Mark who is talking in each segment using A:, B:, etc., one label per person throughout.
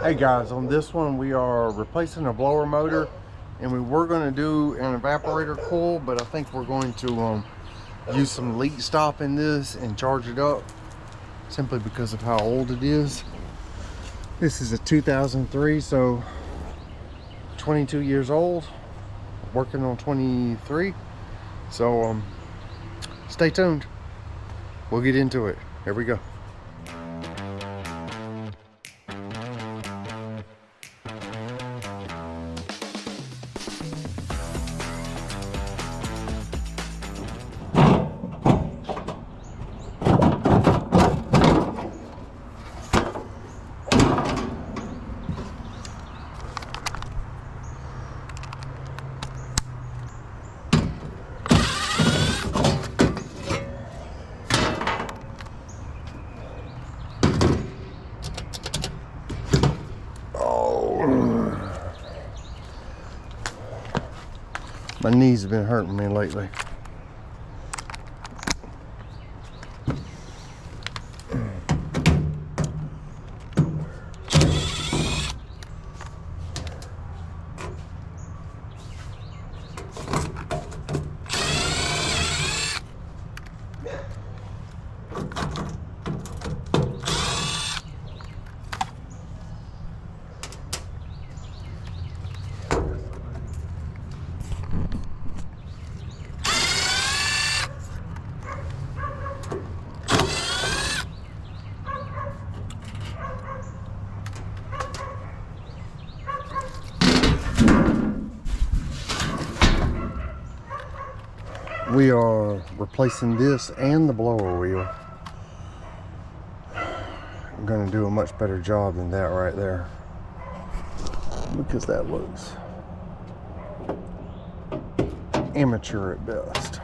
A: Hey guys, on this one we are replacing a blower motor, and we were going to do an evaporator coil, but I think we're going to use some leak stop in this and charge it up simply because of how old it is. This is a 2003, so 22 years old, working on 23. So stay tuned, we'll get into it. Here we go. My knees have been hurting me lately. We are replacing this and the blower wheel. I'm going to do a much better job than that right there, because that looks amateur at best.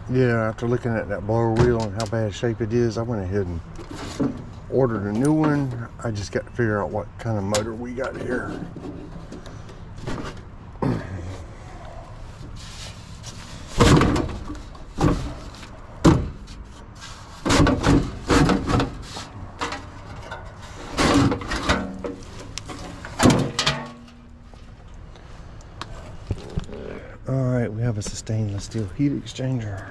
A: Yeah, after looking at that blower wheel and how bad shape it is, I went ahead and ordered a new one. I just got to figure out what kind of motor we got here. Alright, we have a stainless steel heat exchanger.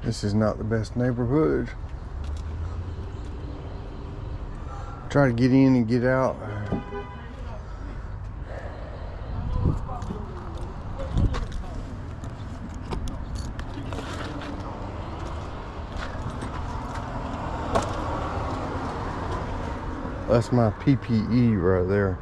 A: This is not the best neighborhood. Try to get in and get out. That's my PPE right there.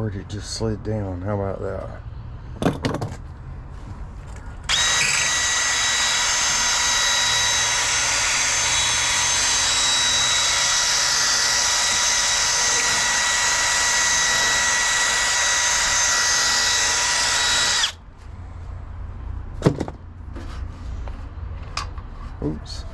A: where'd it just slid down? How about that? Oops.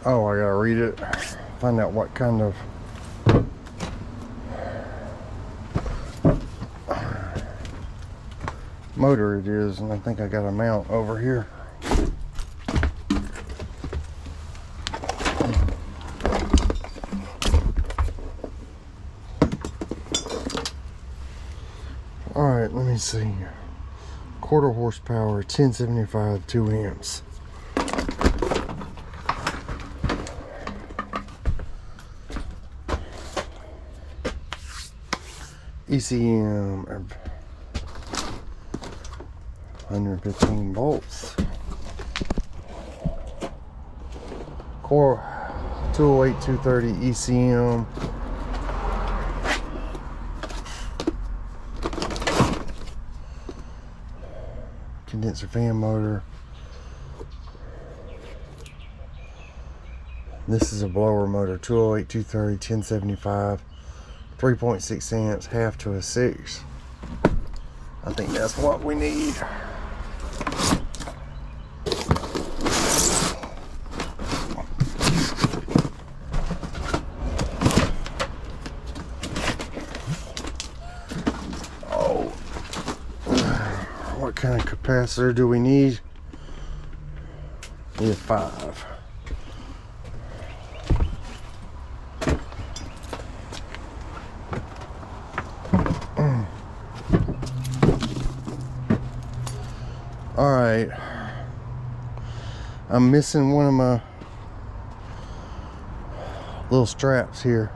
A: Oh, I gotta read it, find out what kind of motor it is, and I think I got a mount over here. Alright, let me see. Quarter horsepower, 1075, 2 amps. ECM, 115 volts. Core 208, 230 ECM. Condenser fan motor. This is a blower motor, 208, 230, 1075. 3.6 amps, half to a 6. I think that's what we need. Oh, what kind of capacitor do we need? We have 5. Alright, I'm missing one of my little straps here.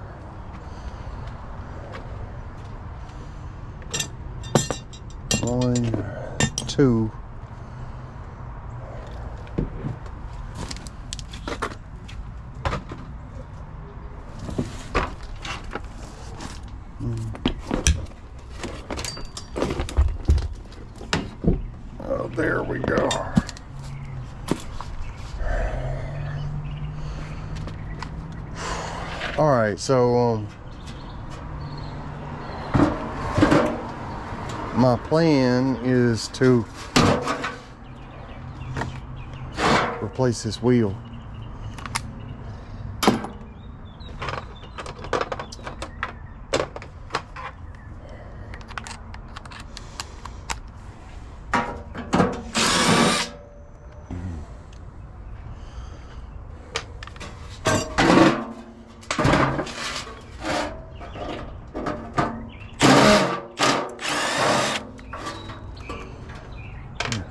A: One, two. Oh, there we go. All right, so my plan is to replace this wheel.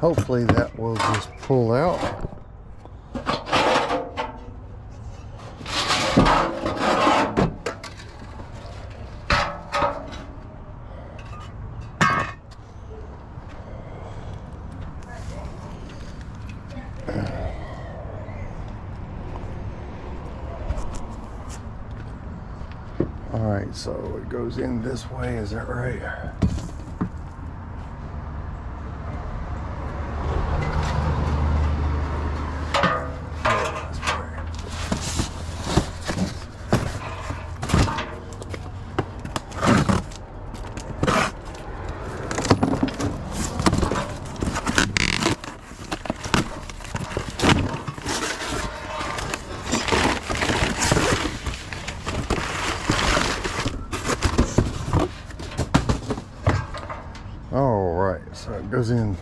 A: hopefully that will just pull out. Alright, so it goes in this way, is that right? Yeah, that's right. Alright, so it goes in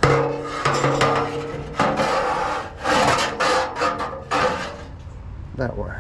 A: that way.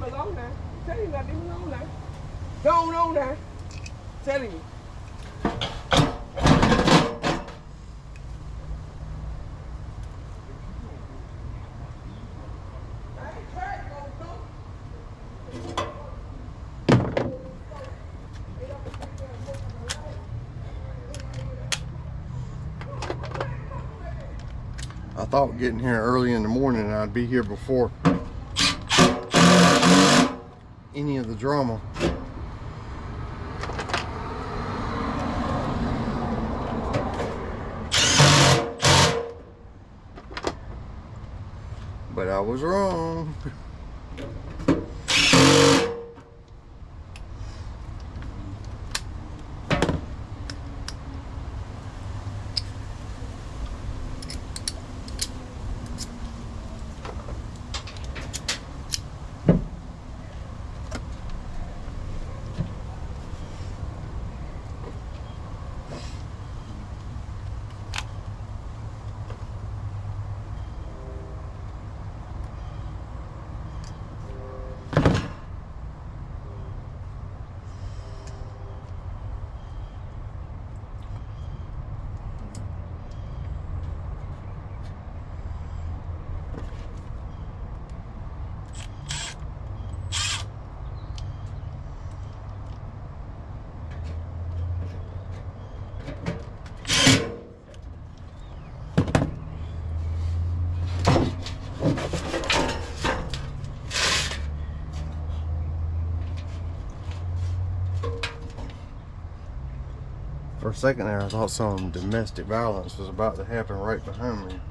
B: alone now. Tell you not leave him alone now. Go on now. Telling you.
A: I thought getting here early in the morning I'd be here before any of the drama. But I was wrong. For a second there, I thought some domestic violence was about to happen right behind me.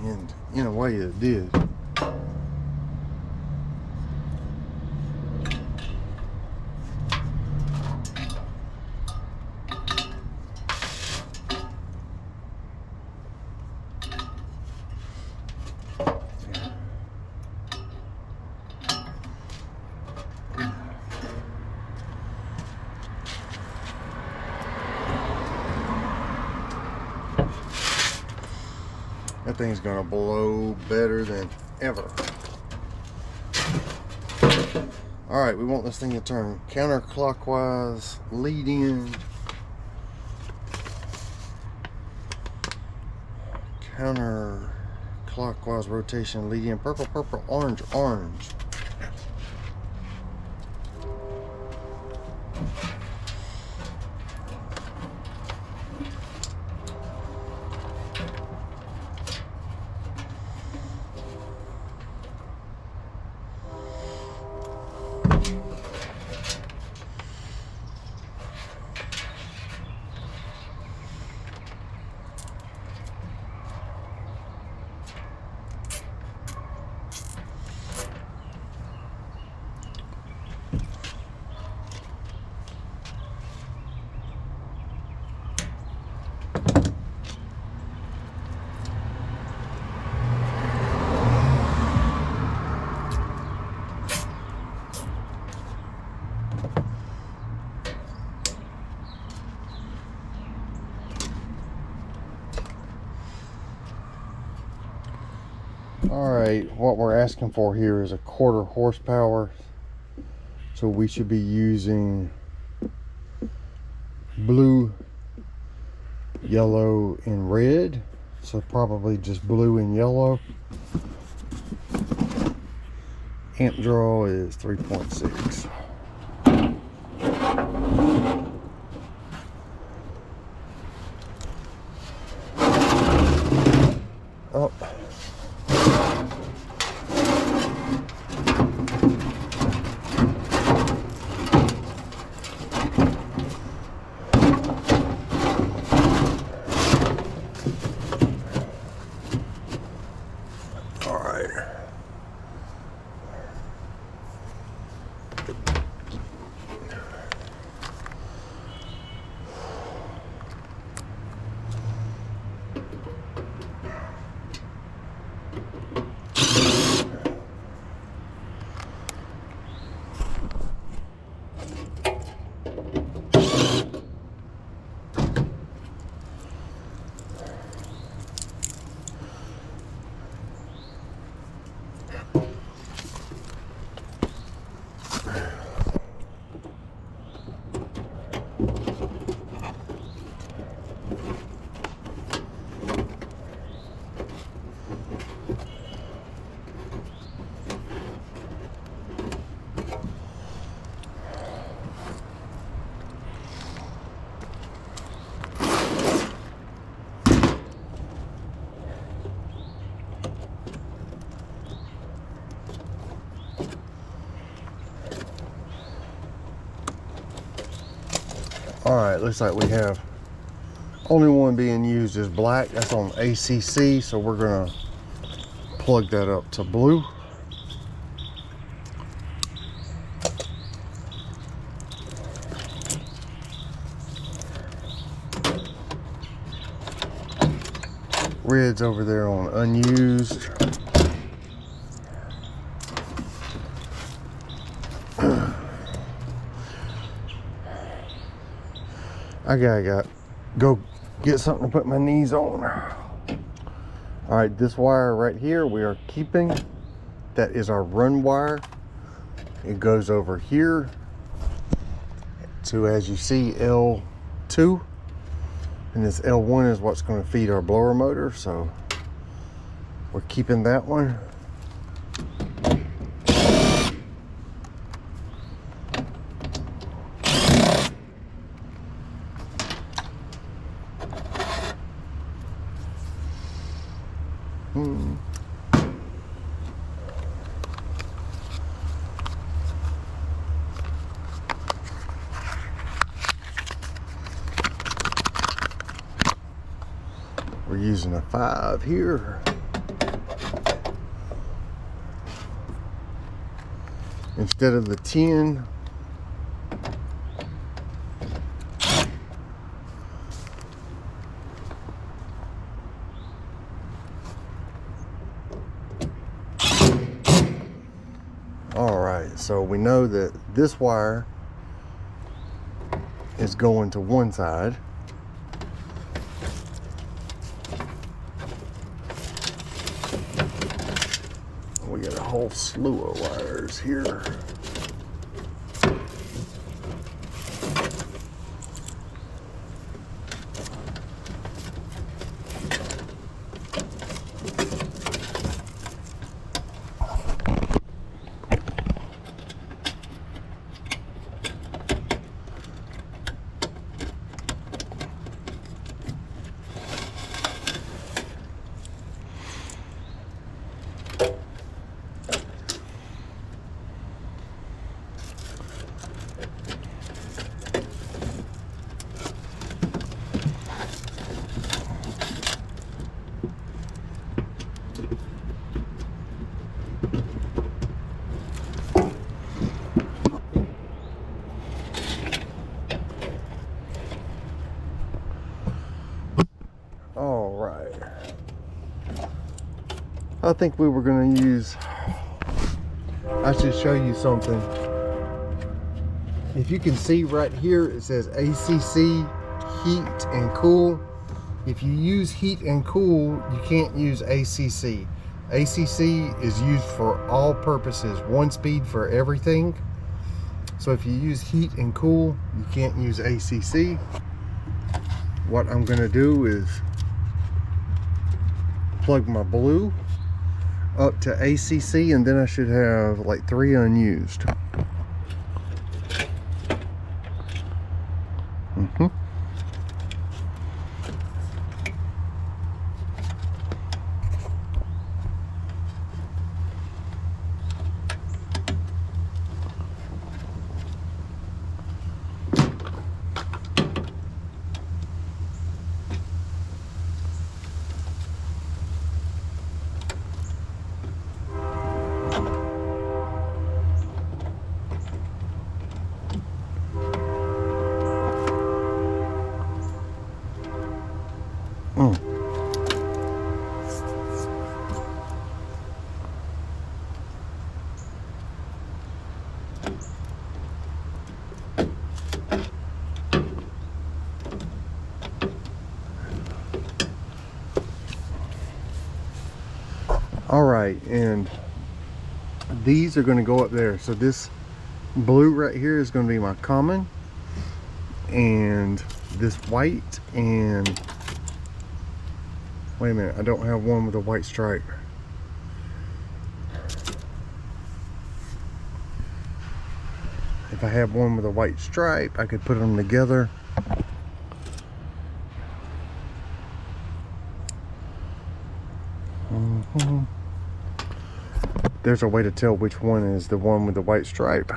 A: And in a way it did. That thing's gonna blow better than ever. All right, we want this thing to turn counterclockwise, lead in, counterclockwise rotation, lead in, purple, purple, orange, orange. Alright, what we're asking for here is a 1/4 horsepower. So we should be using blue, yellow, and red. So probably just blue and yellow. Amp draw is 3.6. Oh. All right, looks like we have only one being used is black. That's on ACC, so we're gonna plug that up to blue. Red's over there on unused. I gotta go get something to put my knees on. All right, this wire right here we are keeping. That is our run wire. It goes over here to, as you see, L2, and this L1 is what's going to feed our blower motor, so we're keeping that one. We're using a 5 here. Instead of the 10. All right, so we know that this wire is going to one side. We got a whole slew of wires here. All right. I think we were going to use, I should show you something. If you can see right here, it says ACC, heat and cool. If you use heat and cool, you can't use ACC. ACC is used for all purposes, one speed for everything. So if you use heat and cool, you can't use ACC. What I'm going to do is plug my blue up to ACC, and then I should have like 3 unused. All right, and these are going to go up there. So this blue right here is going to be my common, and this white, and wait a minute, I don't have one with a white stripe. If I have one with a white stripe, I could put them together. There's a way to tell which one is the one with the white stripe.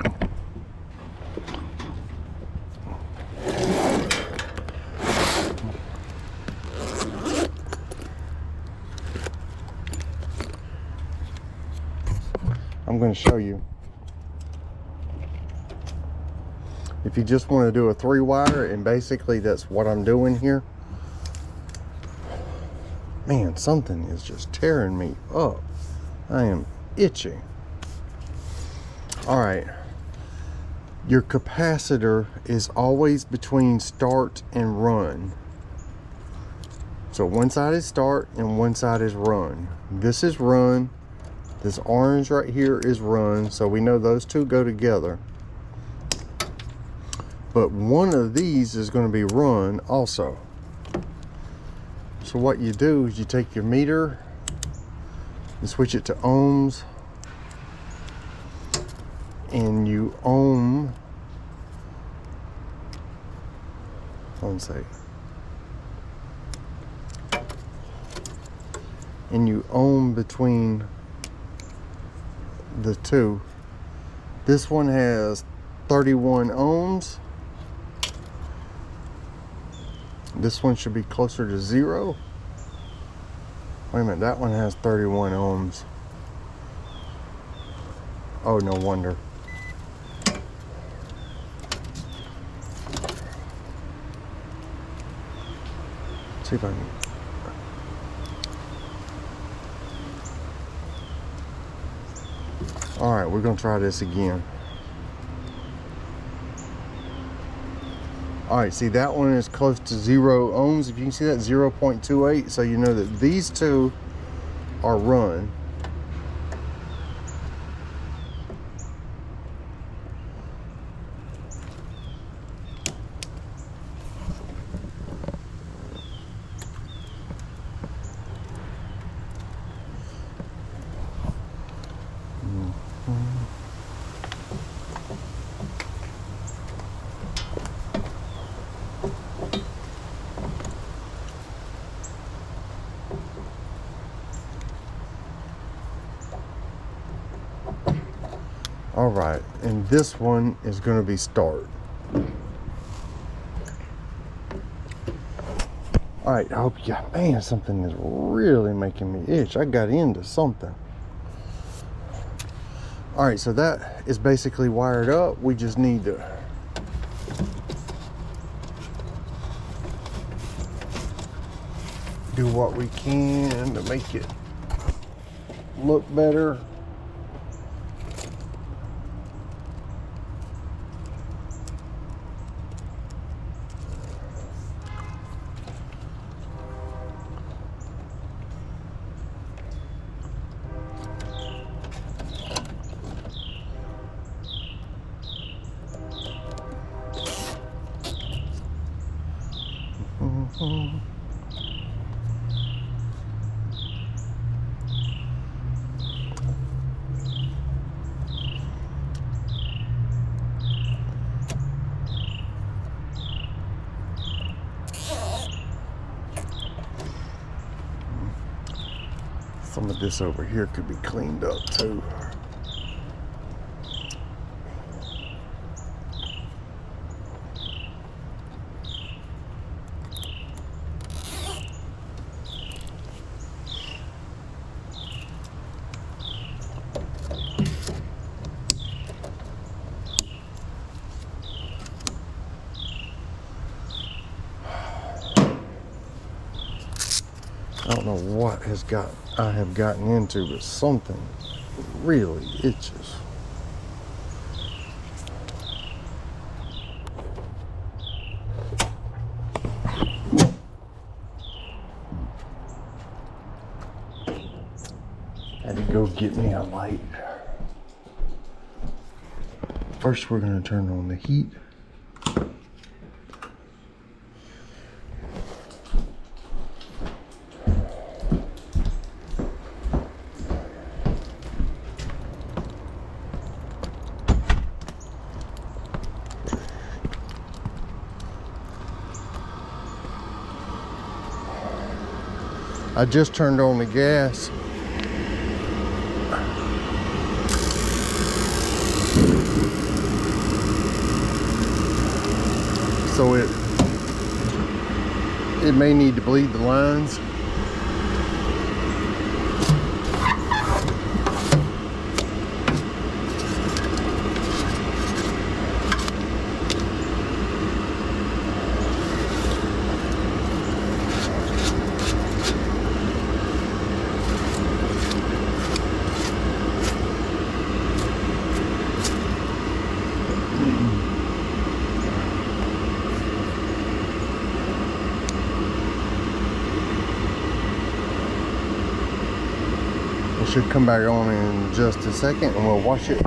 A: I'm going to show you. If you just want to do a 3-wire, and basically that's what I'm doing here. Man, something is just tearing me up. I am itchy. All right. Your capacitor is always between start and run. So one side is start and one side is run. This is run. This orange right here is run. So we know those two go together. But one of these is going to be run also. So what you do is you take your meter and switch it to ohms, and you ohm, let's see, and you ohm between the two. This one has 31 ohms. This one should be closer to 0. Wait a minute, that one has 31 ohms. Oh, no wonder. Let's see if I can. All right, we're gonna try this again. All right, see, that one is close to 0 ohms. If you can see that, 0.28. So you know that these two are run. All right, and this one is going to be start. All right, I hope you got, man, something is really making me itch. I got into something. All right, so that is basically wired up. We just need to do what we can to make it look better. Some of this over here could be cleaned up too. I don't know what I have gotten into, but something really itches. Had to go get me a light. First, we're going to turn on the heat. I just turned on the gas. So it may need to bleed the lines. Should come back on in just a second and we'll wash it.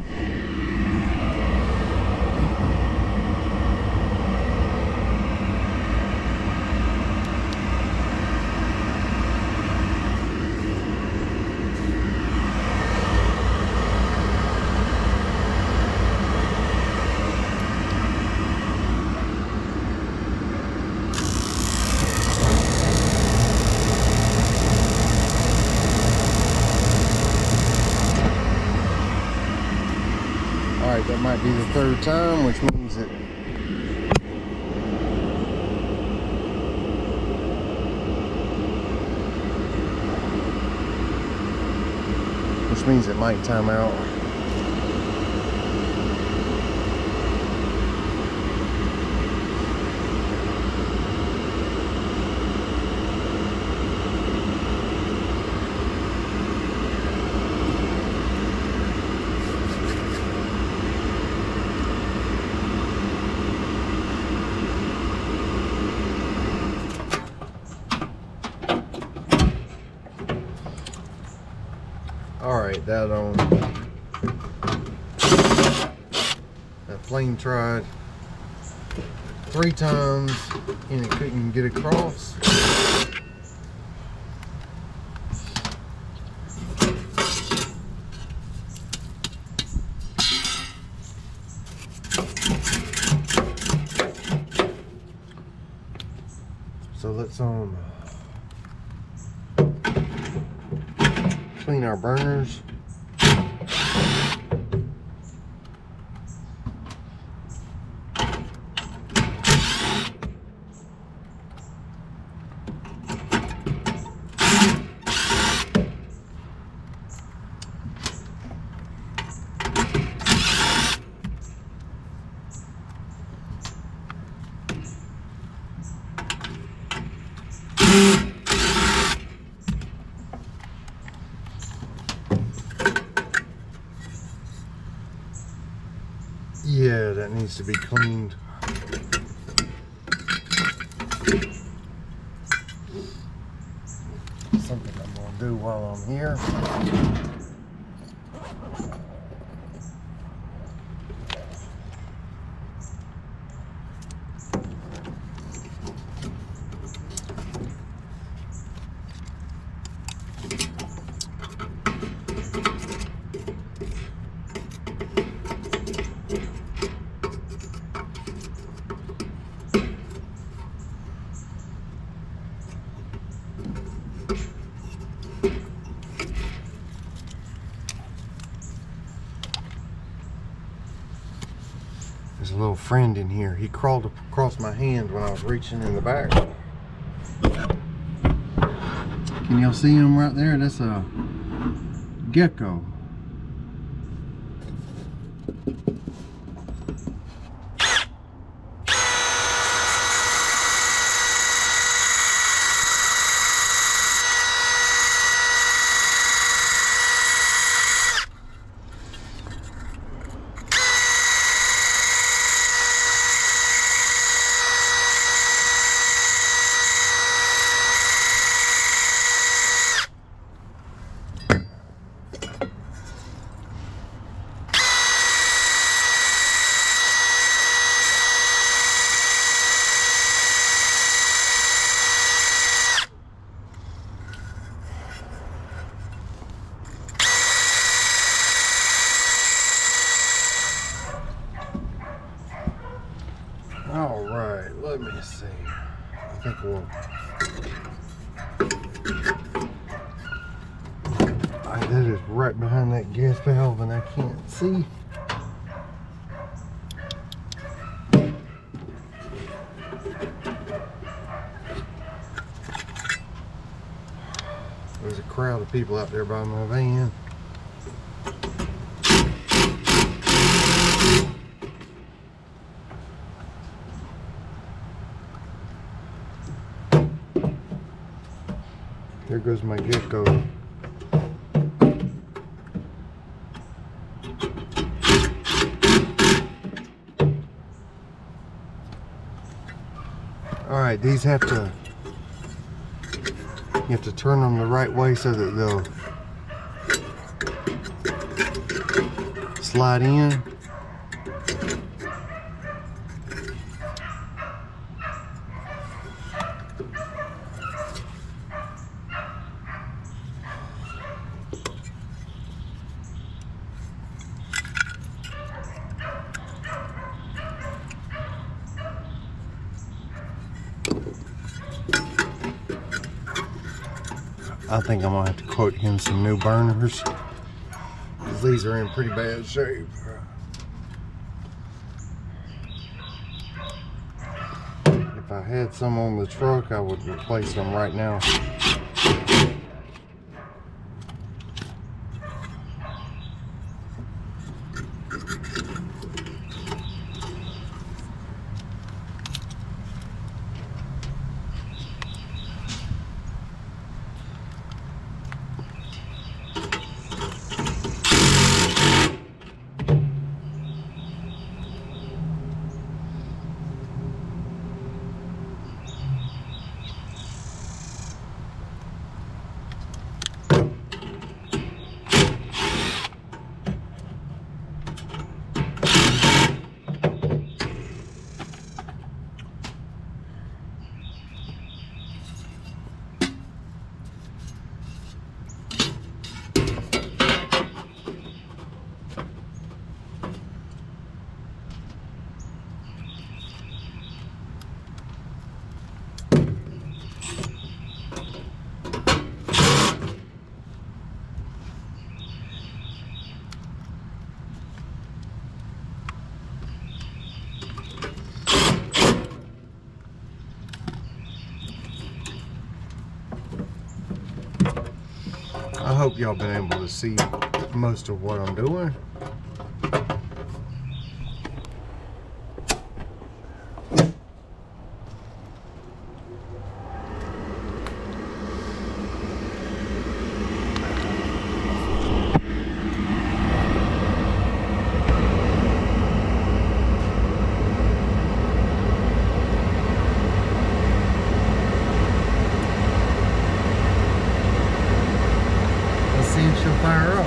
A: Alright, that might be the third time, which means it might time out. Alright, that flame tried 3 times and it couldn't get across. So let's clean our burners. Yeah, that needs to be cleaned. Something I'm gonna do while I'm here. There's a little friend in here. He crawled across my hand when I was reaching in the back. Can y'all see him right there? That's a gecko. Alright, let me see. I think that is right behind that gas valve and I can't see. There's a crowd of people out there by my van. There goes my gecko. Alright, these you have to turn them the right way so that they'll slide in. I think I'm gonna have to quote him some new burners, because these are in pretty bad shape. If I had some on the truck, I would replace them right now. I hope y'all been able to see most of what I'm doing. See if she'll fire up.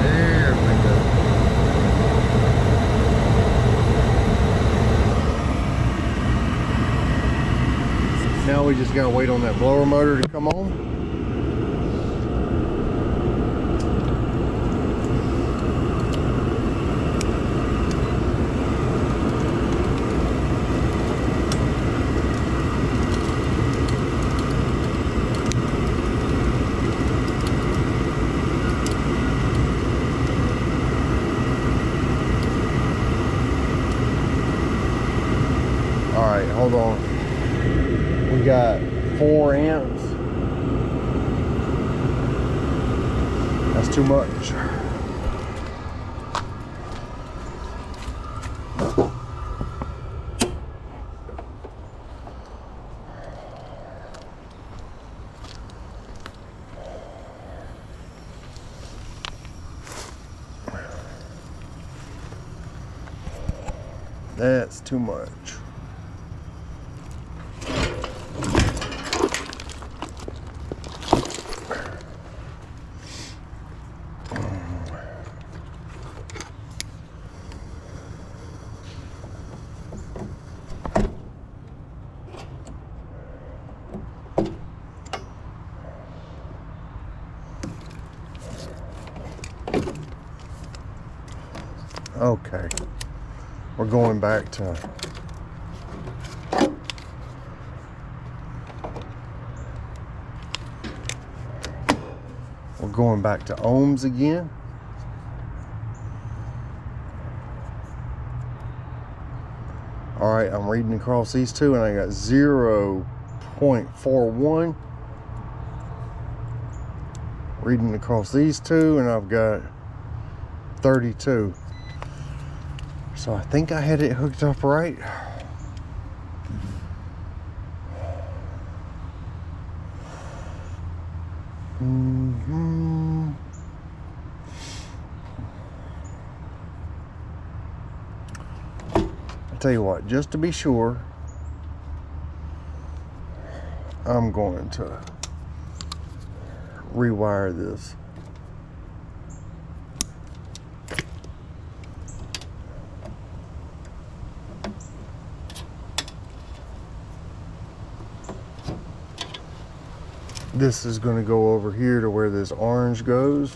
A: There we go. Now we just gotta wait on that blower motor to come on. Alright, hold on. We got 4 amps. That's too much. That's too much. Okay, we're going back to ohms again. All right, I'm reading across these two and I got 0.41. Reading across these two and I've got 32. So I think I had it hooked up right. I'll tell you what, just to be sure, I'm going to rewire this. This is going to go over here to where this orange goes.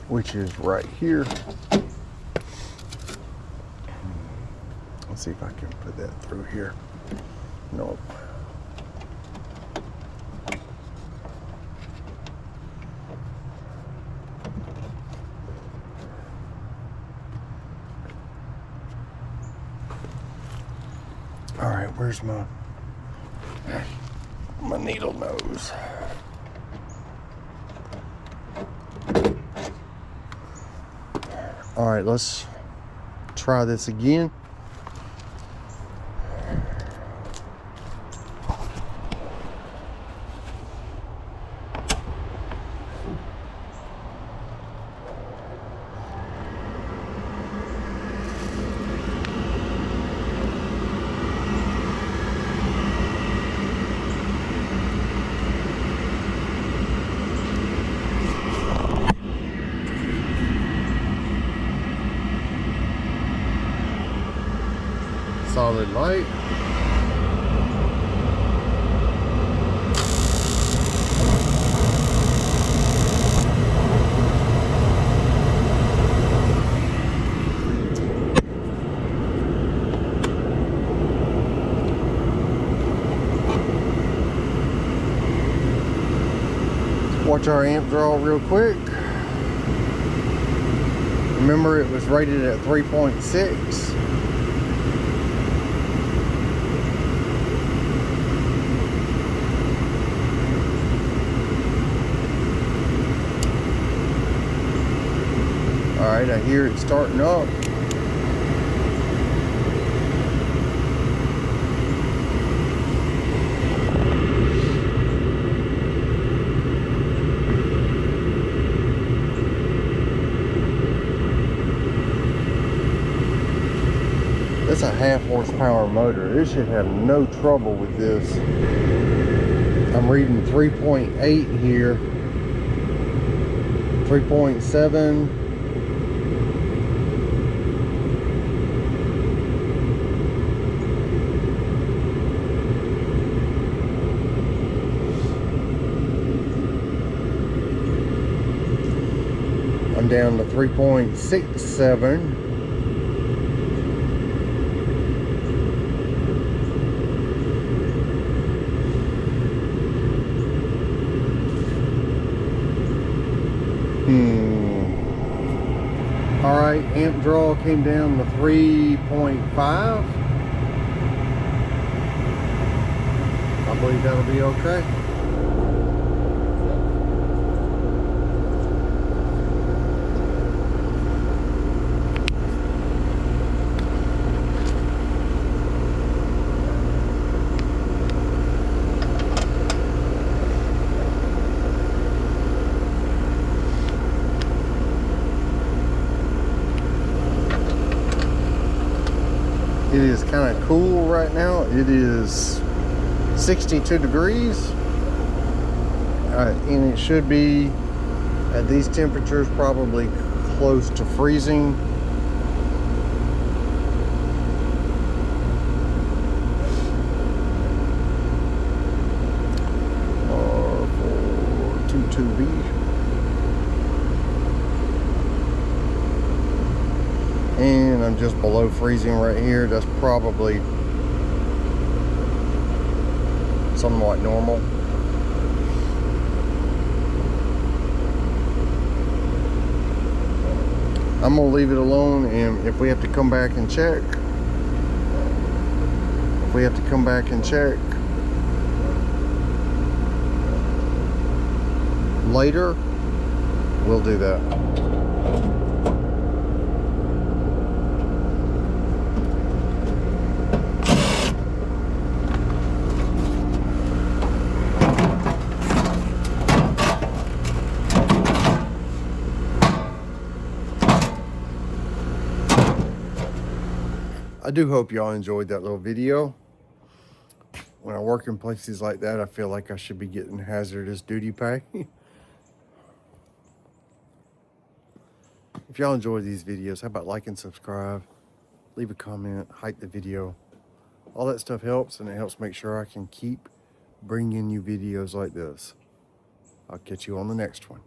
A: Which is right here. Let's see if I can put that through here. Nope. All right, where's my needle nose? All right, let's try this again. Solid light. Watch our amp draw real quick. Remember, it was rated at 3.6. Alright, I hear it starting up. It's a 1/2 horsepower motor. It should have no trouble with this. I'm reading 3.8 here. 3.7. I'm down to 3.67. Alright, amp draw came down to 3.5. I believe that'll be okay. It is kind of cool right now. It is 62 degrees. And it should be at these temperatures probably close to freezing. R422B. And I'm just below freezing right here. That's probably somewhat normal. I'm gonna leave it alone, and if we have to come back and check, later, we'll do that. I do hope y'all enjoyed that little video. When I work in places like that, I feel like I should be getting hazardous duty pay. If y'all enjoy these videos, how about like and subscribe? Leave a comment, hype the video. All that stuff helps, and it helps make sure I can keep bringing you videos like this. I'll catch you on the next one.